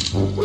So do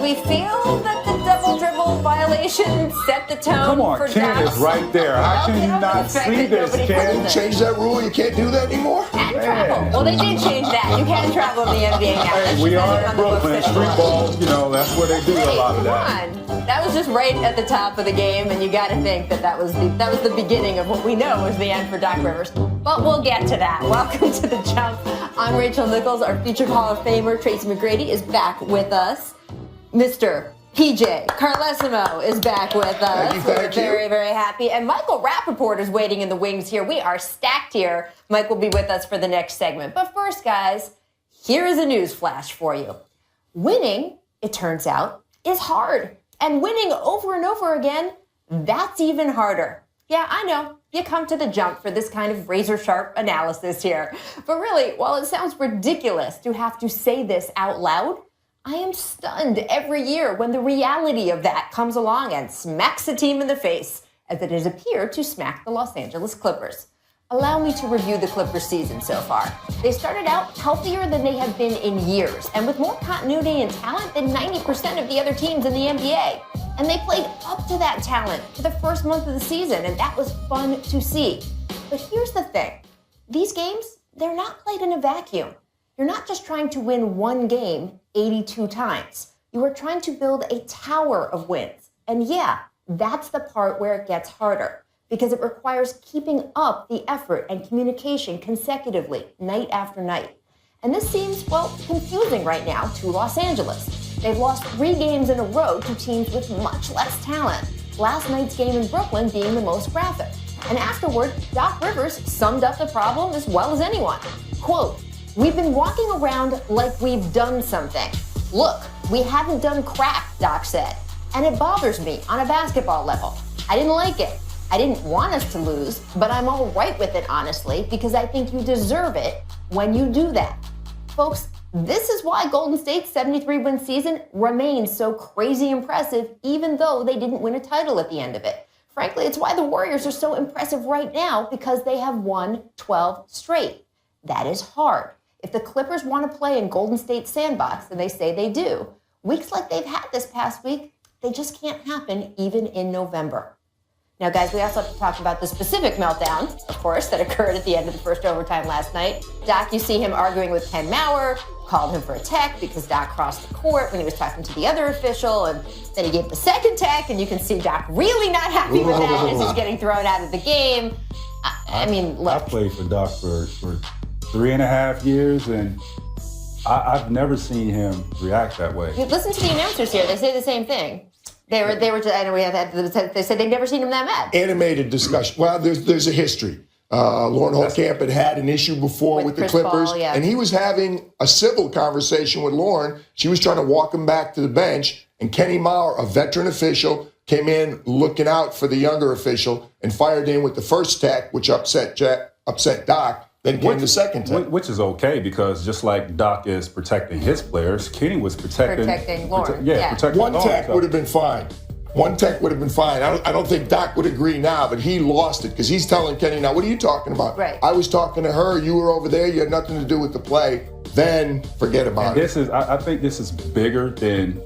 we feel that the double dribble violation set the tone? Come on, for Ken Doc's? is right there. How can you not see this, Ken? Change that rule? You can't do that anymore? And travel. Well, they did change that. You can travel in the NBA now. Hey, we are in Brooklyn. Street ball, that's where they do a lot of that. Come on. That was just right at the top of the game, and you got to think that was the beginning of what we know was the end for Doc Rivers. But we'll get to that. Welcome to The Jump. I'm Rachel Nichols. Our featured Hall of Famer, Tracy McGrady, is back with us. Mr. PJ Carlesimo is back with us. Thank you. We're very, very happy. And Michael Rappaport is waiting in the wings here. We are stacked here. Mike will be with us for the next segment. But first, guys, here is a news flash for you. Winning, it turns out, is hard. And winning over and over again, that's even harder. Yeah, I know. You come to The Jump for this kind of razor-sharp analysis here. But really, while it sounds ridiculous to have to say this out loud, I am stunned every year when the reality of that comes along and smacks a team in the face, as it has appeared to smack the Los Angeles Clippers. Allow me to review the Clippers season so far. They started out healthier than they have been in years, and with more continuity and talent than 90% of the other teams in the NBA. And they played up to that talent for the first month of the season, and that was fun to see. But here's the thing. These games, they're not played in a vacuum. You're not just trying to win one game 82 times. You are trying to build a tower of wins. And yeah, that's the part where it gets harder, because it requires keeping up the effort and communication consecutively, night after night. And this seems, confusing right now to Los Angeles. They've lost 3 games in a row to teams with much less talent, last night's game in Brooklyn being the most graphic. And afterward, Doc Rivers summed up the problem as well as anyone. Quote, "We've been walking around like we've done something. Look, we haven't done crap," Doc said. "And it bothers me on a basketball level. I didn't like it. I didn't want us to lose, but I'm all right with it, honestly, because I think you deserve it when you do that." Folks, this is why Golden State's 73-win season remains so crazy impressive, even though they didn't win a title at the end of it. Frankly, it's why the Warriors are so impressive right now, because they have won 12 straight. That is hard. If the Clippers want to play in Golden State's sandbox, and they say they do, weeks like they've had this past week, they just can't happen even in November. Now, guys, we also have to talk about the specific meltdown, of course, that occurred at the end of the first overtime last night. Doc, you see him arguing with Ken Maurer, called him for a tech because Doc crossed the court when he was talking to the other official, and then he gave the second tech, and you can see Doc really not happy with that as he's getting thrown out of the game. I mean, look. I played for Doc for 3.5 years, and I've never seen him react that way. You listen to the announcers here; they say the same thing. They were. I know we have had. They said they've never seen him that mad. Animated discussion. Well, there's a history. Lauren Holtkamp had an issue before with the Clippers, Paul, yeah. And he was having a civil conversation with Lauren. She was trying to walk him back to the bench, and Kenny Maurer, a veteran official, came in looking out for the younger official and fired in with the first tech, which upset Doc. Then came the second tech. Which is okay, because just like Doc is protecting his players, Kenny was protecting Lauren. protecting One Lauren. tech would have been fine. One tech would have been fine. I don't think Doc would agree now, but he lost it because he's telling Kenny, now, what are you talking about? Right. I was talking to her. You were over there. You had nothing to do with the play. Then forget about it. I think this is bigger than,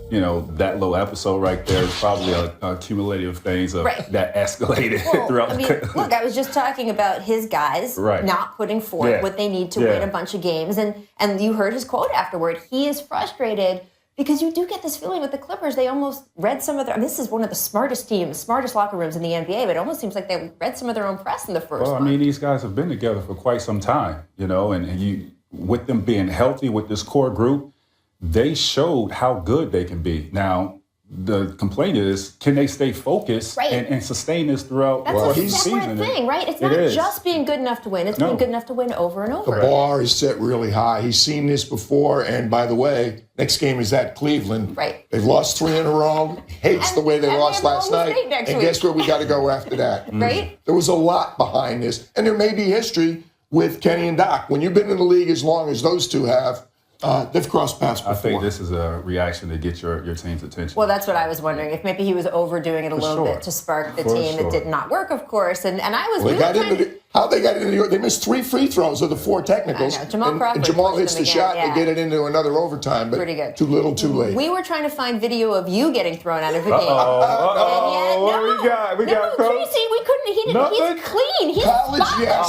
that little episode right there. It's probably a cumulative things that escalated throughout the look, I was just talking about his guys not putting forth what they need to win a bunch of games. And you heard his quote afterward. He is frustrated because you do get this feeling with the Clippers. They almost read some of their... this is one of the smartest teams, smartest locker rooms in the NBA, but it almost seems like they read some of their own press in the first month. These guys have been together for quite some time, and you... with them being healthy with this core group, they showed how good they can be. Now, the complaint is, can they stay focused and sustain this throughout the season? That's a separate thing, right? It's not just being good enough to win. It's being good enough to win over and over. The bar is set really high. He's seen this before. And by the way, next game is at Cleveland. Right. They've lost 3 in a row. Hates the way they lost last night. And guess where we got to go after that? Right? There was a lot behind this. And there may be history with Kenny and Doc. When you've been in the league as long as those two have, they've crossed paths before. I think this is a reaction to get your team's attention. Well, that's what I was wondering. If maybe he was overdoing it a little bit to spark the team. It did not work, of course. And I was How they got into New York? They missed 3 free throws of the 4 technicals. I know. Jamal Crawford and Jamal pushed hits them the again, shot. yeah. They get it into another overtime, but Pretty good. too little, too late. We were trying to find video of you getting thrown out of a game. What we got? We got Coach? Tracy, we couldn't. Nothing? He's clean. He's College, spotless. yes.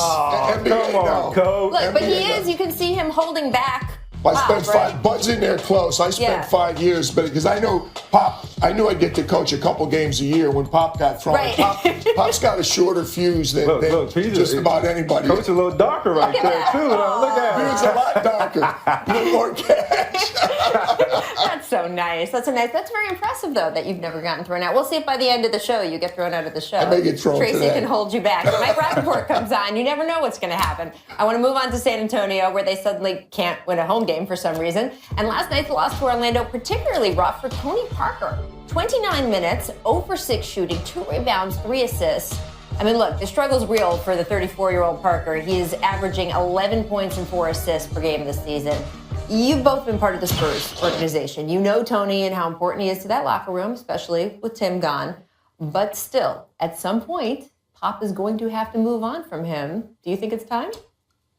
NBA, Come on, no. Coach. Look, but he NBA, is. You can see him holding back. I spent Pop, right? 5. Bud's in there close. I spent Yeah. 5 years, but because I know Pop, I knew I'd get to coach a couple games a year when Pop got thrown. Right. Pop's got a shorter fuse than just about anybody. Coach a little darker right there, too. Look at him. He was a lot darker, a little more cash. That's so nice. That's very impressive, though, that you've never gotten thrown out. We'll see if by the end of the show you get thrown out of the show. I may get thrown Tracy today. can hold you back. If Mike Rappaport comes on, you never know what's going to happen. I want to move on to San Antonio, where they suddenly can't win a home game for some reason. And last night's loss to Orlando, particularly rough for Tony Parker. 29 minutes, 0 for 6 shooting, 2 rebounds, 3 assists. I mean, look, the struggle's real for the 34-year-old Parker. He is averaging 11 points and 4 assists per game this season. You've both been part of the Spurs organization. You know Tony and how important he is to that locker room, especially with Tim gone. But still, at some point, Pop is going to have to move on from him. Do you think it's time?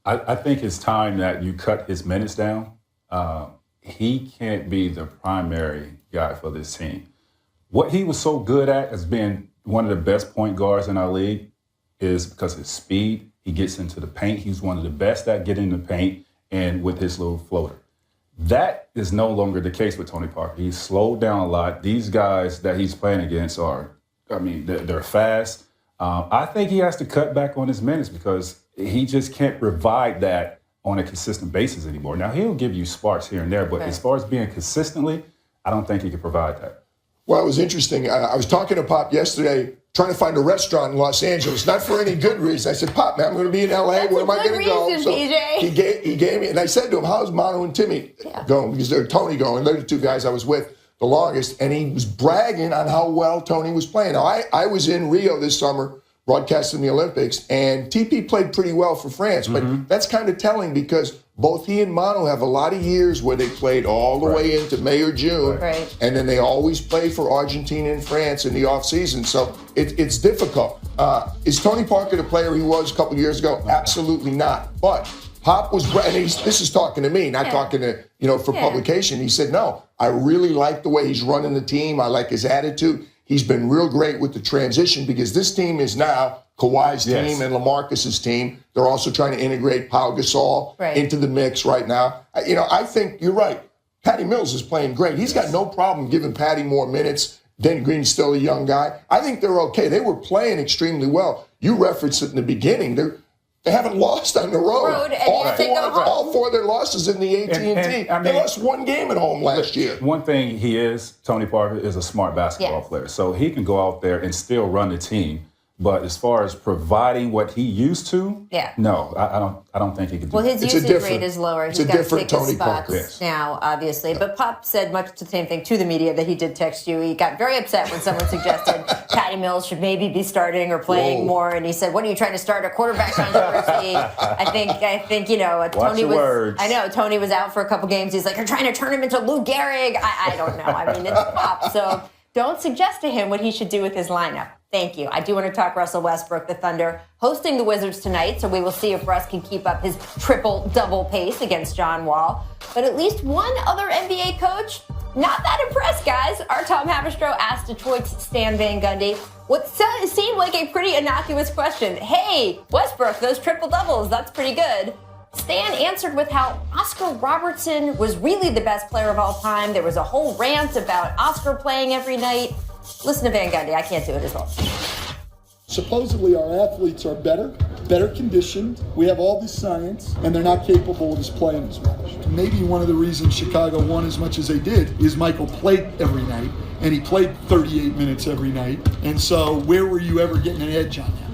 I think it's time that you cut his minutes down. He can't be the primary guy for this team. What he was so good at as being one of the best point guards in our league is because of his speed. He gets into the paint. He's one of the best at getting in the paint and with his little floater. That is no longer the case with Tony Parker. He's slowed down a lot. These guys that he's playing against they're fast. I think he has to cut back on his minutes because he just can't provide that on a consistent basis anymore. Now, he'll give you sparks here and there, but as far as being consistently, I don't think he can provide that. Well, it was interesting. I was talking to Pop yesterday, trying to find a restaurant in Los Angeles, not for any good reason. I said, Pop, man, I'm going to be in L.A. That's Where am I going to go? reason, PJ. He gave me, and I said to him, how's Manu and Timmy going? Because they're Tony going. They're the 2 guys I was with the longest. And he was bragging on how well Tony was playing. Now, I was in Rio this summer broadcasting the Olympics, and TP played pretty well for France. But that's kind of telling because both he and Manu have a lot of years where they played all the way into May or June, and then they always play for Argentina and France in the offseason. So it's difficult. Is Tony Parker the player he was a couple years ago? Absolutely not. But Pop was, and this is talking to me, not talking to, for publication. He said, no, I really like the way he's running the team. I like his attitude. He's been real great with the transition because this team is now Kawhi's team and LaMarcus's team. They're also trying to integrate Pau Gasol into the mix right now. I think you're right. Patty Mills is playing great. He's got no problem giving Patty more minutes. Dan Green's still a young guy. I think they're okay. They were playing extremely well. You referenced it in the beginning. They haven't lost on the road. All 4 of their losses in the AT&T. They lost 1 game at home last year. One thing Tony Parker is a smart basketball player. So he can go out there and still run the team. But as far as providing what he used to, no, I don't think he could do Well, his that. usage rate is lower. He's got to take his Tony spots Parker. now, obviously. But Pop said much the same thing to the media that he did text you. He got very upset when someone suggested Patty Mills should maybe be starting or playing more. And he said, "What are you trying to start a quarterback controversy?" I think Tony was. Words. I know Tony was out for a couple games. He's like, "You're trying to turn him into Lou Gehrig." I don't know. I mean, it's Pop, so don't suggest to him what he should do with his lineup. Thank you. I do want to talk Russell Westbrook, the Thunder, hosting the Wizards tonight, so we will see if Russ can keep up his triple-double pace against John Wall. But at least one other NBA coach, not that impressed, guys. Our Tom Haberstroh asked Detroit's Stan Van Gundy what seemed like a pretty innocuous question. Hey, Westbrook, those triple-doubles, that's pretty good. Stan answered with how Oscar Robertson was really the best player of all time. There was a whole rant about Oscar playing every night. Listen to Van Gundy. I can't do it as well. Supposedly our athletes are better conditioned. We have all this science, and they're not capable of just playing as much. Maybe one of the reasons Chicago won as much as they did is Michael played every night, and he played 38 minutes every night. And so where were you ever getting an edge on him?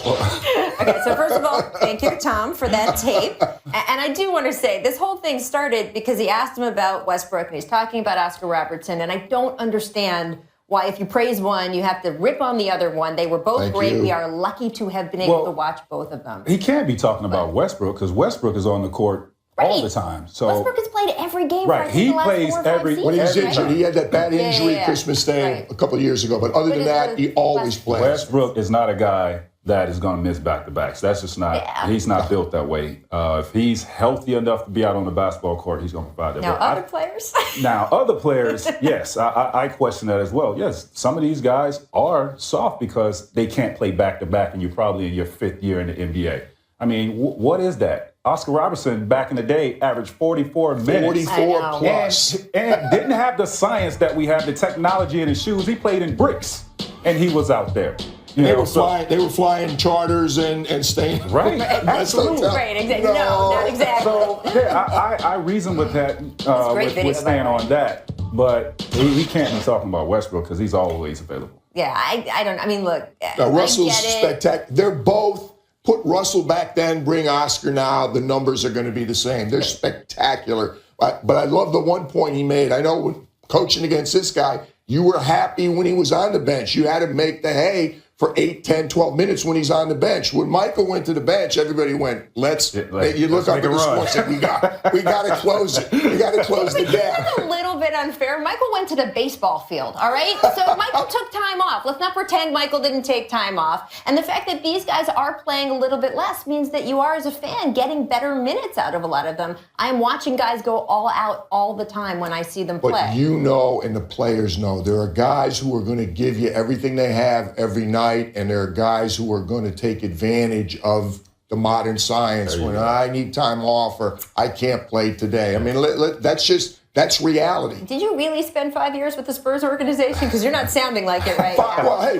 Okay, so first of all, thank you to Tom for that tape. And I do want to say, this whole thing started because he asked him about Westbrook, and he's talking about Oscar Robertson, and I don't understand why if you praise one, you have to rip on the other one. They were both great. We are lucky to have been able to watch both of them. He can't be talking about Westbrook because Westbrook is on the court all the time. So Westbrook has played every game. He plays every. When he was injured, he had that bad injury Christmas Day a couple of years ago. But other than that, he always plays. Westbrook is not a guy that is going to miss back-to-backs. That's just not, Yeah. he's not built that way. If he's healthy enough to be out on the basketball court, he's going to provide that. Now, But other players? now, other players, yes, I question that as well. Yes, some of these guys are soft because they can't play back-to-back, and you're probably in your 5th year in the NBA. I mean, what is that? Oscar Robertson, back in the day, averaged 44 minutes. 44 plus. And didn't have the science that we have, the technology in his shoes. He played in bricks, and he was out there. They were flying charters and staying. Right. Absolutely. Right, exactly. No, not exactly. So, yeah, I reason with that, with staying on that. But he can't be talking about Westbrook because he's always available. Yeah, I don't, I mean, look. Now, Russell's I get it. spectacular. They're both, put Russell back then, bring Oscar now, the numbers are going to be the same. They're spectacular. But I love the one point he made. I know with coaching against this guy, you were happy when he was on the bench. You had to make the hay for 8, 10, 12 minutes when he's on the bench. When Michael went to the bench, everybody went, you look up at the sports and we got to close it. We got to close the gap. That's a little bit unfair. Michael went to the baseball field, all right? So Michael took time off. Let's not pretend Michael didn't take time off. And the fact that these guys are playing a little bit less means that you are, as a fan, getting better minutes out of a lot of them. I'm watching guys go all out all the time when I see them play. But you know, and the players know, there are guys who are going to give you everything they have every night, and there are guys who are going to take advantage of the modern science when I need time off or I can't play today. I mean, that's reality. Did you really spend 5 years with the Spurs organization? Because you're not sounding like it right now. Well, hey,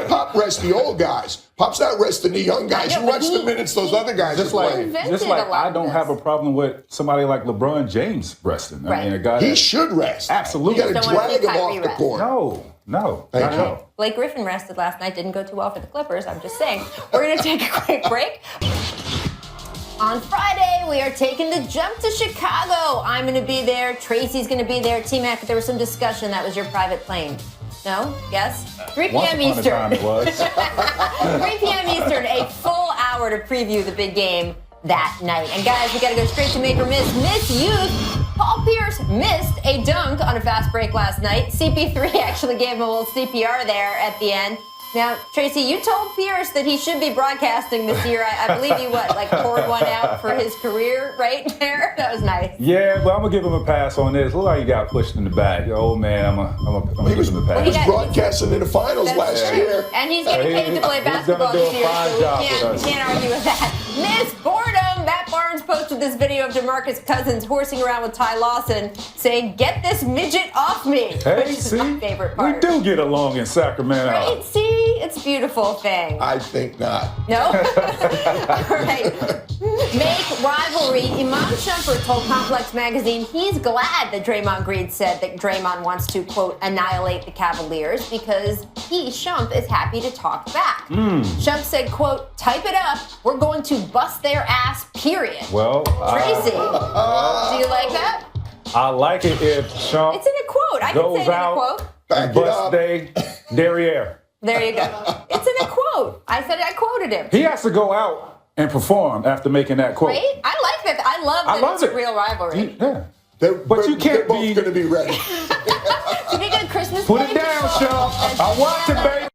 Pop rests the old guys. Pop's not resting the young guys. You watch the minutes those other guys are playing. Just like I don't have a problem with somebody like LeBron James resting. I mean, a guy he should rest. Absolutely. You got to drag him off the court. No. Thank you. Blake Griffin rested last night. Didn't go too well for the Clippers. I'm just saying. We're going to take a quick break. On Friday, we are taking the jump to Chicago. I'm going to be there. Tracy's going to be there. T-Mac, there was some discussion. That was your private plane. No? Yes? 3 p.m. Eastern. 3 p.m. Eastern, a full hour to preview the big game that night. And guys, we got to go straight to make or miss. Miss Youth. Paul Pierce missed a dunk on a fast break last night. CP3 actually gave him a little CPR there at the end. Now, Tracy, you told Pierce that he should be broadcasting this year. I believe you, poured one out for his career right there? That was nice. Yeah, but I'm going to give him a pass on this. Look like he got pushed in the back. Oh, man, I'm going to give him a pass. He was broadcasting in the finals last year. And he's getting paid to play basketball this year, so we can't argue with that. Miss Boredom. Matt Barnes posted this video of DeMarcus Cousins horsing around with Ty Lawson saying, "Get this midget off me." Hey, which is see, my favorite part. we do get along in Sacramento. Right? See? It's a beautiful thing. I think not. No? All right. Make rivalry. Iman Shumpert told Complex Magazine he's glad that Draymond Green said that Draymond wants to, quote, annihilate the Cavaliers because he, Shump, is happy to talk back. Shump said, quote, type it up. We're going to bust their ass, period. Well, Tracy, do you like that? I like it if Shump It's in a quote. I can say it in a quote. and bust they derriere. There you go. It's in a quote. I quoted him. He has to go out and perform after making that quote. Right? I like that. I love that it's a real rivalry. Yeah. But you can't they're both be going to be ready. Should we get a Christmas Put it play? down, Sean. I watch it, baby.